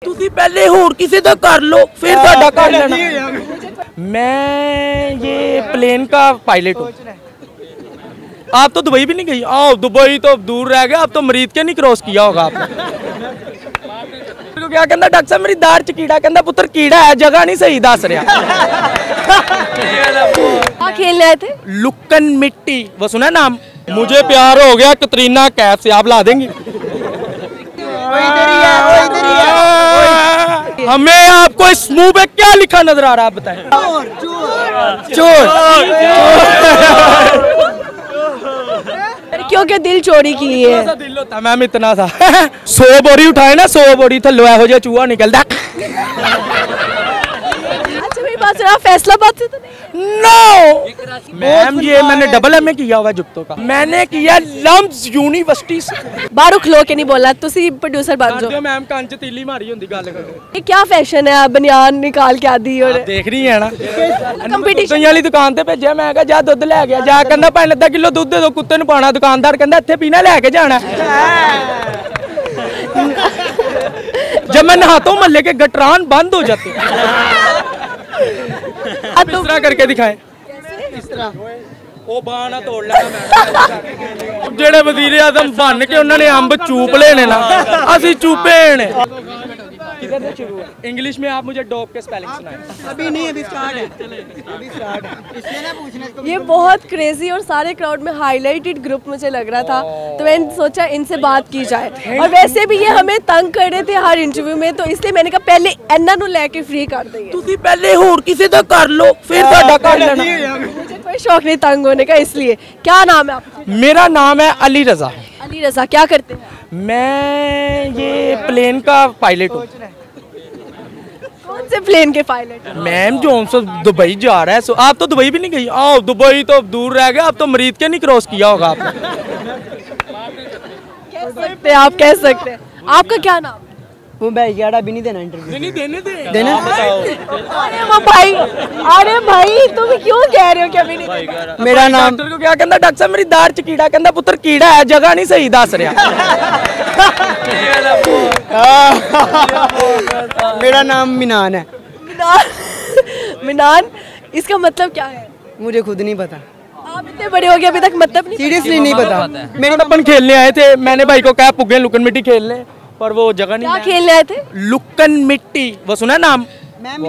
ਤੁਸੀਂ पहले होर किसी का कर लो फिर ਤੁਹਾਡਾ कर लेना। मैं ये प्लेन का पायलट हूँ। आप तो दुबई भी नहीं गई? आओ, दुबई तो दूर रह गया, आप तो मरीज के नहीं क्रॉस किया होगा आपने। क्या कहता डॉक्टर साहब मेरी दाढ़ च कीड़ा, कहता पुत्र कीड़ा है, जगह नहीं सही दस रहा। क्या खेलने आए थे? लुक्कन मिट्टी, वो सुना नाम? मुझे प्यार हो गया कतरीना कैफ से, आप ला देंगी? हमें आपको इस मुंह पे क्या लिखा नजर आ रहा है, आप बताएं? चोर। क्यों क्या दिल चोरी की है? दिल होता मैम इतना सा 100 बोरी उठाए ना, 100 बोरी थल्लो एहो जिहा चूहा निकलदा। अच्छा मेरी बात सुना, फैसलाबाद से तो नहीं? नो मैम, ये मैंने डबल एमए किया हुआ जुप्तो का, मैंने किया लम्स यूनिवर्सिटी से। बाहरों खलो के नहीं बोला, तुसी प्रोड्यूसर बन जाओ। मैम कान च तीली मारी होंदी गल करो। ये क्या फैशन है, बनियान निकाल के आदी और देख रही है ना कंपटीशन वाली दुकान ते भेजा, मैं कहा जा दुध लै गया, जा कहंदा 5 किलो दुध दे दो कुत्ते नु पाना, दुकानदार कहंदा इत्थे पीना लेके जाना। जब मैं नहाता हूँ महल्ले के गटरान बंद हो जाते हैं। अब इस तरह करके दिखाएं, इस तरह ਉਹ ਬਾਹ ਨਾ ਤੋੜ ਲੈਣਾ ਮੈਂ। ਜਿਹੜੇ ਵਜ਼ੀਰ ਆਜ਼ਮ ਬਣ ਕੇ ਉਹਨਾਂ ਨੇ ਅੰਬ ਚੂਪ ਲੈਣੇ ਨਾ, ਅਸੀਂ ਚੂਪੇ ਨੇ। किधर से शुरू है? इंग्लिश में आप मुझे डॉग के स्पेलिंग सुनाएं। अभी नहीं, अभी स्टार्ट है, अभी स्टार्ट है। इसलिए ना पूछना ये बहुत क्रेजी और सारे क्राउड में हाईलाइटेड ग्रुप मुझे लग रहा था, तो मैंने सोचा इनसे बात की जाए। और वैसे भी ये हमें तंग कर रहे थे हर इंटरव्यू में, तो इसलिए मैंने कहा पहले इन्ना नु लेके फ्री कर देंगे। ਤੁਸੀਂ पहले होर किसी का कर लो फिर ਤੁਹਾਡਾ कर लेना। मुझे कोई शौक नहीं तंग होने का, इसलिए। क्या नाम है आपका? मेरा नाम है अली रजा। अली रजा, क्या करते हैं? मैं ये प्लेन का पायलट हूँ। कौन से प्लेन के पायलट? मैम जो से दुबई जा रहा है, आप तो दुबई भी नहीं गई? आओ, दुबई तो दूर रह गया, आप तो मरीज के नहीं क्रॉस किया होगा आपने। कह सकते हैं, आप कह सकते हैं। आपका क्या नाम? वो भाई यार अभी नहीं देना इंटरव्यू। नहीं देने दे देना अरे वो भाई, अरे भाई तुम क्यों कह रहे हो कि अभी नहीं? मेरा नाम डॉक्टर को क्या कहता डॉक्टर साहब मेरी दाढ़ च कीड़ा, कहता पुत्र कीड़ा है, जगह नहीं सही दस रहा। मेरा नाम मिनान है। मिनान, इसका मतलब क्या है? मुझे खुद नहीं पता, आप इतने बड़े हो गए अभी तक मतलब नहीं? सीरियसली नहीं पता। मेरे अपन खेलने आए थे, मैंने भाई को कहा पुगे लुकन मिट्टी खेलने, पर वो जगह नहीं। क्या खेलने आए थे? लुकन मिट्टी, वो सुना नाम? मैम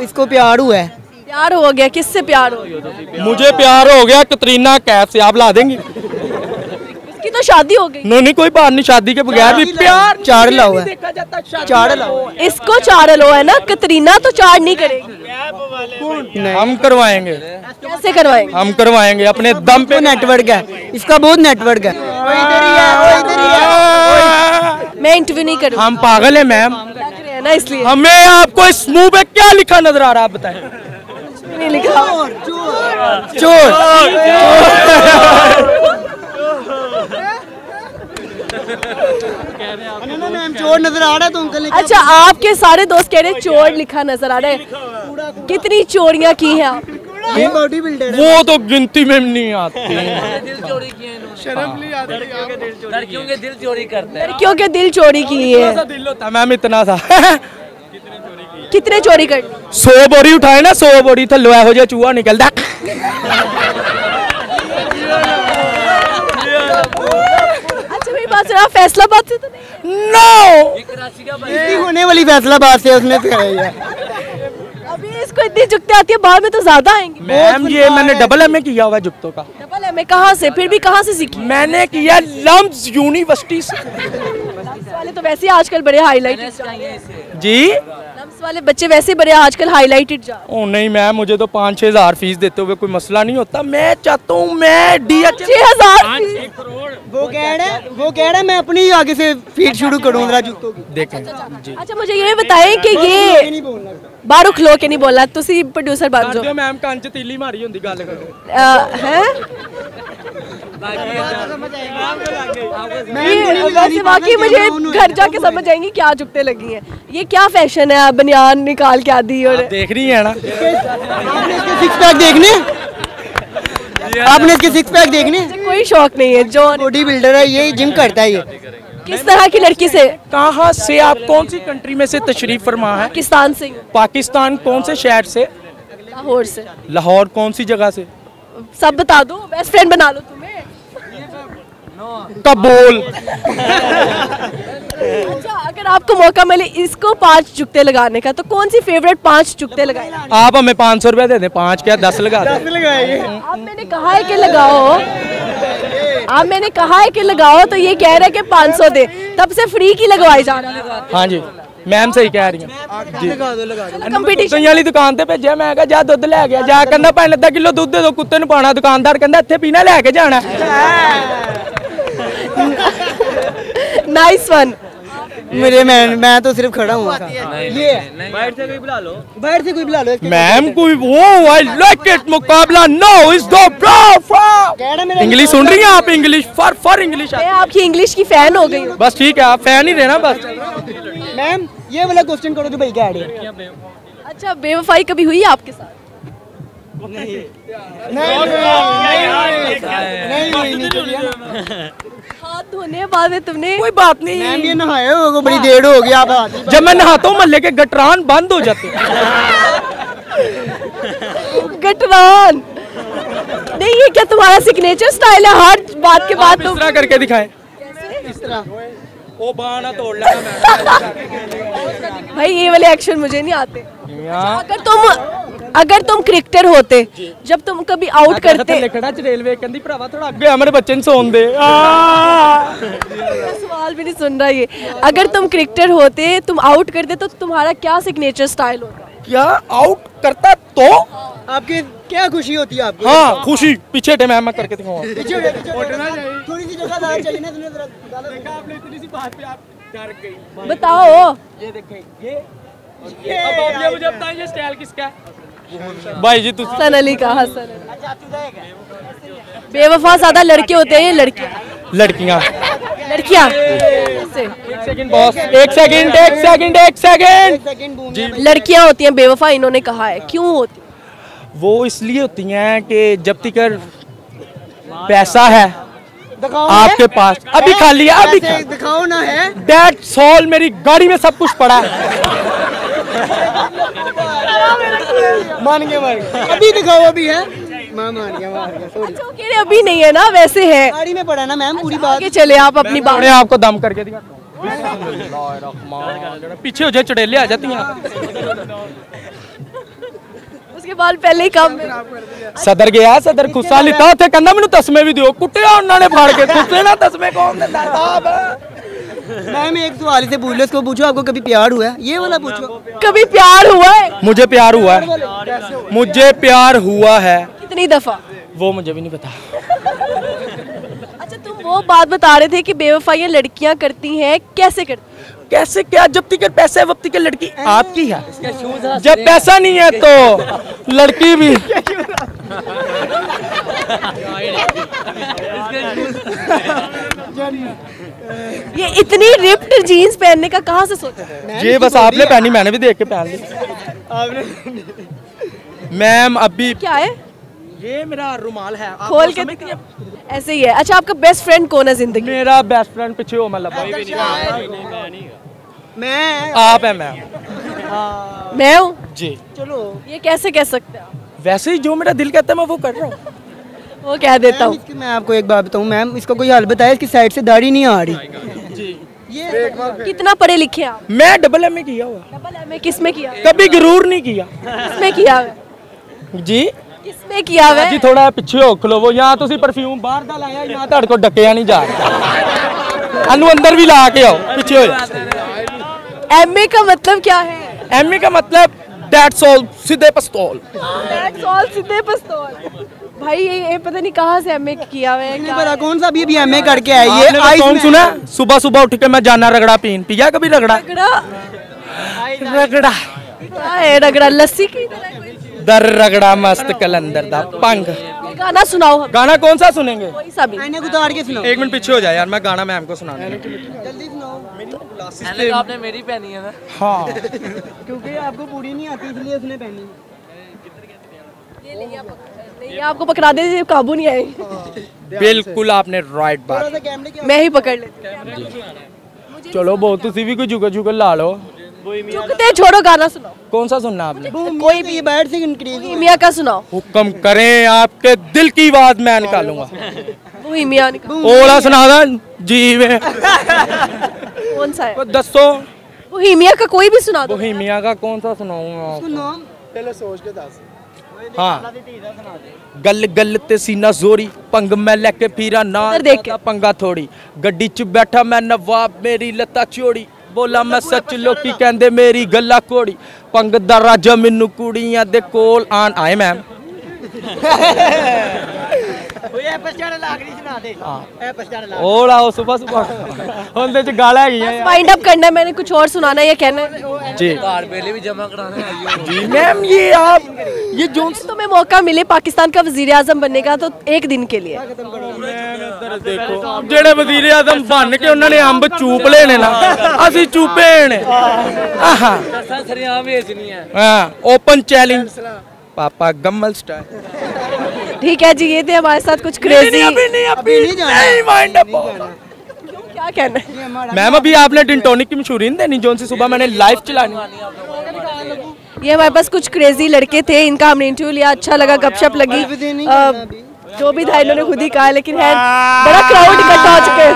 इसको प्यार हुआ है। प्यार हो गया? किससे प्यार हो गया? मुझे प्यार हो गया कतरीना कैफ से, आप ला देंगी? इसकी तो शादी हो गई। नहीं कोई बात नहीं, शादी के बगैर भी प्यार चार लाओ है, देखा जाता है। चार लाओ। इसको चार लो है ना, कतरीना तो चार नहीं करेगी। हम करवाएंगे। कैसे करवाएंगे? हम करवाएंगे अपने दम पे। नेटवर्क है इसका, बहुत नेटवर्क है। मैं इंटरव्यू नहीं करूँगी। हम पागल हैं मैम, लग रहे हैं ना, इसलिए हमें आपको इस मुंह पे क्या लिखा नजर आ रहा है, आप बताएं? नहीं लिखा। चोर। मैम चोर नजर आ रहा है तो अंकल। अच्छा, आपके सारे दोस्त कह रहे हैं चोर लिखा नजर आ रहा है। कितनी चोरियां की हैं आप? बॉडी बिल्डर वो तो गिनती में नहीं आती। शर्म नहीं आती, लड़कियों के दिल चोरी करते हैं। लड़कियों के दिल चोरी की है। दिल होता मैम इतना सा कितने चोरी कर? 100 बोरी उठाए ना, 100 बोरी थल्लो एहो जिहा चूहा निकलदा। अच्छा मेरी बात सुना, फैसलाबाद से तो नहीं? नो होने वाली फैसलाबाद से उसने है। अभी इसको इतनी जुगते आती है, बाद में तो ज्यादा आएंगे। मैम ये मैंने डबल एमए किया हुआ जुप्तो का। डबल एमए कहाँ से? फिर भी कहाँ से सीखी? मैंने किया लम्स यूनिवर्सिटी से। लम्स वाले तो वैसे ही आजकल बड़े हाईलाइटेड जी, लम्स वाले बच्चे वैसे ही बड़े आजकल हाईलाइटेड जा। ओ नहीं मैम, मुझे तो 5-6 हज़ार फीस देते हुए कोई मसला नहीं होता। मैं चाहता हूँ मैं DH 6,000। वो कह रहा है मैं अपनी आगे से फीड शुरू करूँ जरा जूतों की। देखें जी। अच्छा मुझे ये बताएं कि ये बाहरों खलो के नहीं बोलना, तुसी प्रोड्यूसर बन जाओ। मैम कान च तीली मारी होंदी गल करो। हैं? वैसे वाकई मुझे घर जाके समझ आएंगी क्या जुगते लगी हैं। ये क्या फैशन है, बनियान निकाल के आदी और देख रही है ना? आपने इसके सिक्स पैक देखने, आपने इसके सिक्स पैक देखने। कोई शौक नहीं है, जो बॉडी बिल्डर है ये, जिम करता है ये। किस तरह की लड़की से? कहाँ से आप कौन सी कंट्री में से तशरीफ फरमा है? पाकिस्तान से। पाकिस्तान कौन से शहर से? लाहौर से। लाहौर कौन सी जगह से? सब बता दो, बेस्ट फ्रेंड बना लो तुम्हें। कबूल। अच्छा, अगर आपको मौका मिले इसको 5 जुगते लगाने का तो कौन सी फेवरेट 5 जुगते लगाए? आप हमें 500 रुपया दे दें, 5 क्या 10 लगा दें। आप मैंने कहा है कि लगाओ, आप मैंने कहा है कि लगाओ तो ये कह रहे हैं कि 500 दे, तब से फ्री की लगवाई जा रही है। हाँ जी, मैम सही कह रही हैं। कंपटीशन वाली दुकान ते भेजा, मैं कहा जा दुध लै गया, जा कहंदा भाई अद्धा किलो दुध दे दो, कुत्ते नु पाना। दुकानदार कहंदा इत्थे पीना लेके जाना। Nice one. मैं तो सिर्फ खड़ा हूँ। ये बाहर से कोई बुला लो। बाहर से कोई बुला लो। मैम कोई वो आई लाइक इट मुकाबला no is the bro. English सुन रही हैं आप? English for English. मैं आपकी इंग्लिश की फैन हो गई हूँ। बस ठीक है, आप फैन ही रहना बस। मैम ये वाला क्वेश्चन करो जो भाई क्या है। अच्छा, बेवफाई कभी हुई आपके साथ? नहीं हाथ धोने बाद में तुमने? कोई बात नहीं, मैम ये नहाए हो बड़ी देर हो गई। आप जब मैं नहाता हूँ महल्ले के गटरान बंद हो जाते हैं। गटरान नहीं, ये क्या तुम्हारा सिग्नेचर स्टाइल है? हर बात के बाद इस तरह करके दिखाएं। इस तरह ओ बाना तोड़ लेना भाई, ये वाले एक्शन मुझे नहीं आते। मैं। अगर तुम क्रिकेटर होते, जब तुम कभी आउट करते। लिखड़ा च रेलवे कहंदी भरावा थोड़ा आगे हमारे बच्चे सोन दे। सवाल भी नहीं सुन रहा ये। अगर तुम क्रिकेटर होते, तुम आउट करते तो तुम्हारा क्या सिग्नेचर स्टाइल होता? क्या आउट करता तो आपकी क्या खुशी होती है आपको? हाँ खुशी। पीछे टे मैं करके दिखाऊंगा। थोड़ी सी जगह ज़्यादा चाहिए ना। आपने इतनी सी बात पे आप डर गई। बताओ। ये देखें, ये अब आप ये मुझे बताइए ये स्टाइल किसका है? भाई जी तुम हसन अली का। हसन अली। बेवफा ज्यादा लड़के होते हैं या लड़कियां? लड़कियां। लड़कियां। एक सेकंड बॉस, एक सेकंड जी। लड़कियां होती हैं बेवफा, इन्होंने कहा है। क्यों होती? वो इसलिए होती हैं कि जब तक पैसा है आपके पास, अभी खाली है, अभी दिखाओ ना है। That's all. मेरी गाड़ी में सब कुछ पड़ा है। मान गया। अभी दिखाओ, अभी है। मान गया सॉरी। अच्छा, कह रहे अभी नहीं है ना, वैसे है। गाड़ी में पड़ा ना मैम पूरी बात। आगे चले आप अपनी बात। मैं आपको दम करके दिखाता हूं। पीछे हो जाए चुड़ैले आ जाती हैं। उसके बाद पहले ही काम सदर गया, सदर गुस्सा लिता थे, कहना मैनू तस्मे भी दियो। कुटिया उन्होंने फाड़ के गुस्से ना तस्मे कौन देता है साहब? मैम एक सवाल से पूछ लो, इसको पूछो आपको कभी प्यार हुआ है? ये वाला पूछो। कभी प्यार हुआ है? मुझे प्यार हुआ है। मुझे प्यार हुआ है। कितनी दफा? वो मुझे भी नहीं पता। अच्छा, तुम वो बात बता रहे थे कि बेवफाइयां लड़कियां करती हैं, कैसे करती? कैसे क्या? जब तक पैसा है वब तक लड़की आपकी है। जब पैसा नहीं है तो लड़की भी। ये इतनी रिप्ड जीन्स पहनने का कहाँ से सोचा? ये बस आपने पहनी, मैंने भी देख के पहन ली। मैम अभी क्या है? ये मेरा रुमाल है। आप खोल के ऐसे ही है। अच्छा, आपका बेस्ट फ्रेंड कौन है जिंदगी? मेरा बेस्ट फ्रेंड पीछे हो मतलब मैं आप है मैम। मैं हूँ जी। चलो ये कैसे कह सकते हैं आप? वैसे ही जो मेरा दिल कहता है मैं वो कर रहा हूँ। वो कह देता हूँ। मैं आपको एक बात बताऊँ मैम, इसका कोई हल बताया? इसकी साइड से दाढ़ी नहीं आ रही। ये कितना पढ़े लिखे हैं आप? मैं डबल एम ए किया हुआ। डबल एमए किसमें किया? कभी गुरूर नहीं किया। किसमें किया है? जी किसमें किया है? जी थोड़ा पिछे हो खलोवो। यहाँ तुसी परफ्यूम बाहर दा लाया, यहाँ ਤੁਹਾਡੇ को डकया नहीं जा रहा। अनु अंदर भी ला के आओ, पीछे हो। एमए का मतलब क्या है? एमए का मतलब दैट्स ऑल, सीधे पिस्तौल। दैट्स ऑल, सीधे पिस्तौल। भाई ये पता नहीं कहाँ से एमए किया हुआ है। क्या पता कौन सा अभी एमए करके आई है। आपने कौन सुना? सुबह सुबह उठ के मैं जाना रगड़ा पीन। पिया कभी रगड़ा? रगड़ा क्या है? रगड़ा लस्सी की तरह कोई? दर रगड़ा मस्त कलंदर दा पंग। गाना सुनाओ हम। गाना कौन सा सुनेंगे? कोई सा भी। मैंने उतार के सुनाओ। एक मिनट पीछे हो जाए यार, मैं गाना मैम को सुनाना है। जल्दी सुनाओ। पहले तो आपने मेरी पहनी है ना। हाँ क्योंकि आपको पूरी नहीं आती इसलिए उसने पहनी। नहीं, आपको पकड़ा दे, काबू नहीं आएगी। बिल्कुल आपने राइट बात। थोड़ा सा कैमरे के मैं ही पकड़ लेती हूँ। चलो बहुत तुसी भी कोई जुगल जुगल ला लो। चुकते छोड़ो, गाना सुनाओ। कौन सा सुनना आपने? कोई भी बैठ से इंक्रीज बोहेमिया का सुनाओ। हुक्म करें, आपके दिल की बात मैं निकालूंगा। बोहेमिया ओला सुना दा जी में। कौन सा है? दसो बोहेमिया का कोई भी सुना दो। बोहेमिया का कौन सा सुनाऊंगा? सुनो पहले सोच के दस। हाँ, गल गल ते सीना जोरी, पंग मैं लेके फिरा ना देख के। पंगा थोड़ी, गड्डी च बैठा मैं नवाब, मेरी लत्ता चोड़ी, बोला मैं सच लोकी कहंदे मेरी गल्ला कोड़ी, पंग दा राजा मैनू कुड़ियां दे कोल आन आए मैम। ओला ओ सुबह सुबह उनदे च गाला है। वाइंड अप करना है, मैंने कुछ और सुनाना है या कहना है? जी कार पहले भी जमा कराने आई हो। जी मैम, ये आप ये जो तुम्हें मौका मिले पाकिस्तान का वजीर आजम बनने का तो एक दिन के लिए देखो जेड़े वजीर आजम बन के उन्होंने अंब चूप लेने ना, असि चूपे ने। आहा सरिया भेजनी है। हाँ, ओपन चैलेंज पापा गम्मल स्टाइल। ठीक है जी, ये थे हमारे साथ कुछ क्रेजी। नहीं जाना। नहीं माइंड अप। क्या कहना है? मैम अभी आपने डिंटोनिक की मशहूरी नहीं देनी, जो सी सुबह मैंने लाइव चलानी। ये हमारे पास कुछ क्रेजी लड़के थे, इनका हमने इंटरव्यू लिया, अच्छा लगा, गपशप लगी। जो भी था इन्होंने खुद ही कहा, लेकिन है बड़ा क्राउड इकट्ठा हो चुके हैं।